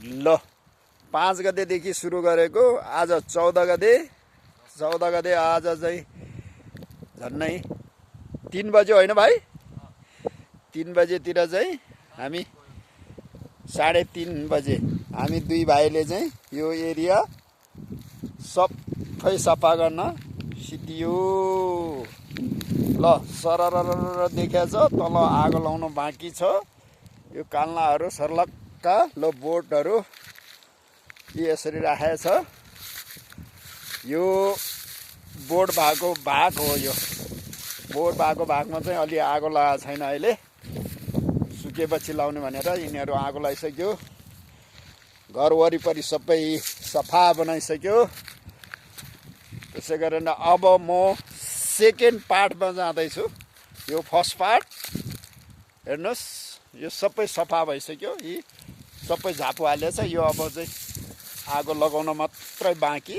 ल 5 गतेदेखि सुरु गरेको आज 14 गते आज चाहिँ झन्नै 3 बजे होइन भाइ 3 बजेतिर चाहिँ हामी 3:30 बजे हामी दुई भाइले चाहिँ यो एरिया सबै सफा गर्न सिद्धियो। ल सरर देखेछ तल आगो लाउन बाँकी छ। यो काल्नाहरू सर्लक्का लो बोटहरू यसरी राखेको छ। यो बोट भएको भाग हो। यो बोट भएको भागमा चाहिँ अलि आगो लगाएको छैन अहिले, सुकेपछि लाउने भनेर यिनीहरू आगो लगाइसक्यो। घर वरिपरि सबै सफा बनाइसक्यो। त्यसै गरेर अब म सेकेन्ड पार्टमा जाँदैछु। यो फर्स्ट पार्ट हेर्नुहोस्, यो सबै सफा भइसक्यो। यी सबै झापु हालेछ। यो अब चाहिँ आगो लगाउन मात्रै बाँकी।